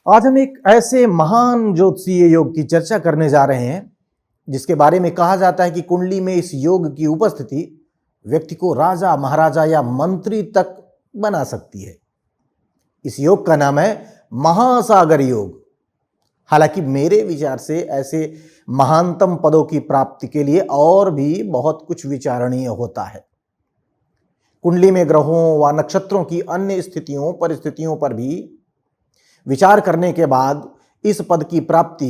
आज हम एक ऐसे महान ज्योतिषीय योग की चर्चा करने जा रहे हैं जिसके बारे में कहा जाता है कि कुंडली में इस योग की उपस्थिति व्यक्ति को राजा, महाराजा या मंत्री तक बना सकती है। इस योग का नाम है महासागर योग। हालांकि मेरे विचार से ऐसे महानतम पदों की प्राप्ति के लिए और भी बहुत कुछ विचारणीय होता है। कुंडली में ग्रहों व नक्षत्रों की अन्य स्थितियों परिस्थितियों पर भी विचार करने के बाद इस पद की प्राप्ति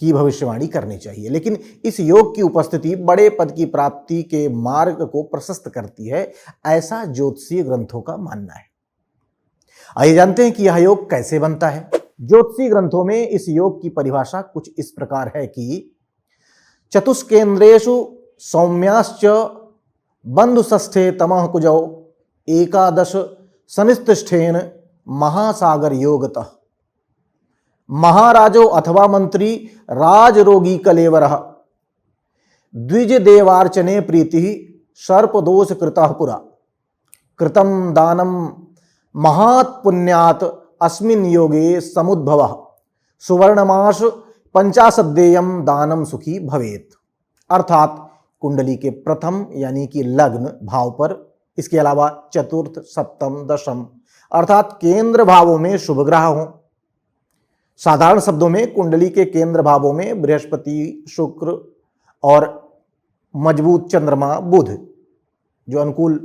की भविष्यवाणी करनी चाहिए। लेकिन इस योग की उपस्थिति बड़े पद की प्राप्ति के मार्ग को प्रशस्त करती है, ऐसा ज्योतिषीय ग्रंथों का मानना है। आइए जानते हैं कि यह योग कैसे बनता है। ज्योतिषीय ग्रंथों में इस योग की परिभाषा कुछ इस प्रकार है कि चतुष्केंद्रेषु सौम्याश्च बंधुषष्ठे तमः कुजौ एकादश सनिष्ठेन महासागर योगतः महाराजो अथवा मंत्री राजरोगी कलेवरः द्विज देवार्चने प्रीति सर्पदोष कृतः पुरा कृतं दानम महात् पुण्यात् अस्मिन् योगे समुद्भवः सुवर्णमास 50 देयम दानम सुखी भवेत। अर्थात कुंडली के प्रथम यानी कि लग्न भाव पर, इसके अलावा चतुर्थ, सप्तम, दशम अर्थात केंद्र भावों में शुभ ग्रह हों। साधारण शब्दों में कुंडली के केंद्र भावों में बृहस्पति, शुक्र और मजबूत चंद्रमा बुध, जो अनुकूल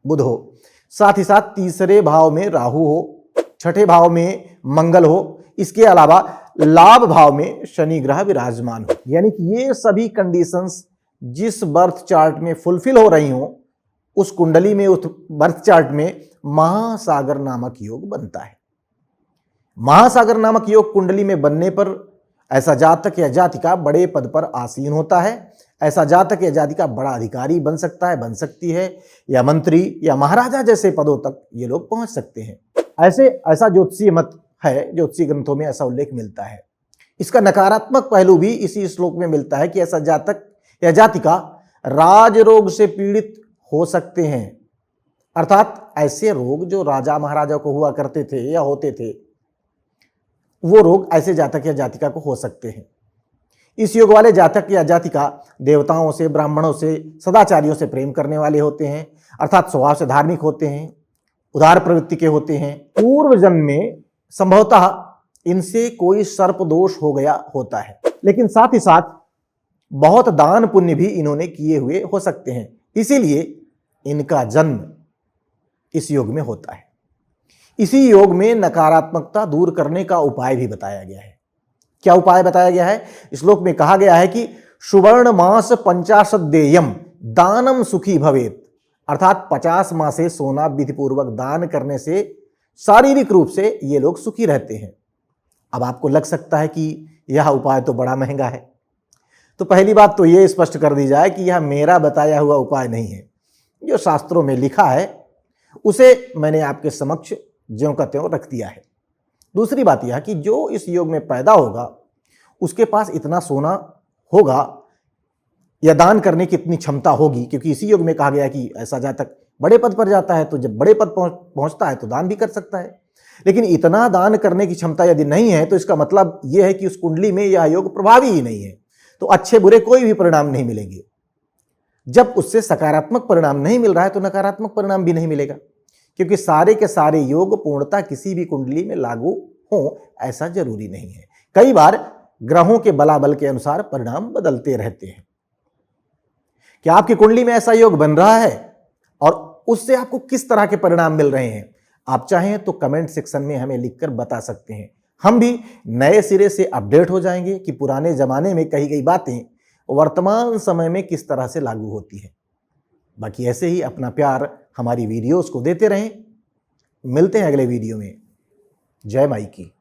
बुध हो, साथ ही साथ तीसरे भाव में राहु हो, छठे भाव में मंगल हो, इसके अलावा लाभ भाव में शनि ग्रह विराजमान हो। यानी कि ये सभी कंडीशंस जिस बर्थ चार्ट में फुलफिल हो रही हो, उस कुंडली में, उस बर्थ चार्ट में महासागर नामक योग बनता है। महासागर नामक योग कुंडली में बनने पर ऐसा जातक या जातिका बड़े पद पर आसीन होता है। ऐसा जातक या जातिका बड़ा अधिकारी बन सकता है, बन सकती है, या मंत्री या महाराजा जैसे पदों तक ये लोग पहुंच सकते हैं। ऐसा ज्योतिषीय मत है, ज्योतिषीय ग्रंथों में ऐसा उल्लेख मिलता है। इसका नकारात्मक पहलू भी इसी श्लोक में मिलता है कि ऐसा जातक या जातिका राजरोग से पीड़ित हो सकते हैं। अर्थात ऐसे रोग जो राजा महाराजा को हुआ करते थे या होते थे, वो रोग ऐसे जातक या जातिका को हो सकते हैं। इस योग वाले जातक या जातिका देवताओं से, ब्राह्मणों से, सदाचारियों से प्रेम करने वाले होते हैं, अर्थात स्वभाव से धार्मिक होते हैं, उदार प्रवृत्ति के होते हैं। पूर्व जन्म में संभवतः इनसे कोई सर्प दोष हो गया होता है, लेकिन साथ ही साथ बहुत दान पुण्य भी इन्होंने किए हुए हो सकते हैं, इसीलिए इनका जन्म इस योग में होता है। इसी योग में नकारात्मकता दूर करने का उपाय भी बताया गया है। क्या उपाय बताया गया है? श्लोक में कहा गया है कि सुवर्ण मास 50 देयम दानम सुखी भवेत। अर्थात 50 मासे सोना विधिपूर्वक दान करने से शारीरिक रूप से ये लोग सुखी रहते हैं। अब आपको लग सकता है कि यह उपाय तो बड़ा महंगा है। तो पहली बात तो ये स्पष्ट कर दी जाए कि यह मेरा बताया हुआ उपाय नहीं है। जो शास्त्रों में लिखा है उसे मैंने आपके समक्ष ज्यों का त्यों रख दिया है। दूसरी बात यह कि जो इस योग में पैदा होगा उसके पास इतना सोना होगा या दान करने की इतनी क्षमता होगी, क्योंकि इसी योग में कहा गया कि ऐसा जातक बड़े पद पर जाता है, तो जब बड़े पद पहुंचता है तो दान भी कर सकता है। लेकिन इतना दान करने की क्षमता यदि नहीं है तो इसका मतलब यह है कि उस कुंडली में यह योग प्रभावी ही नहीं है, तो अच्छे बुरे कोई भी परिणाम नहीं मिलेंगे। जब उससे सकारात्मक परिणाम नहीं मिल रहा है तो नकारात्मक परिणाम भी नहीं मिलेगा, क्योंकि सारे के सारे योग पूर्णतः किसी भी कुंडली में लागू हो ऐसा जरूरी नहीं है। कई बार ग्रहों के बलाबल के अनुसार परिणाम बदलते रहते हैं। क्या आपकी कुंडली में ऐसा योग बन रहा है और उससे आपको किस तरह के परिणाम मिल रहे हैं? आप चाहें तो कमेंट सेक्शन में हमें लिखकर बता सकते हैं। हम भी नए सिरे से अपडेट हो जाएंगे कि पुराने जमाने में कही गई बातें वर्तमान समय में किस तरह से लागू होती है। बाकी ऐसे ही अपना प्यार हमारी वीडियोस को देते रहें। मिलते हैं अगले वीडियो में। जय माई की।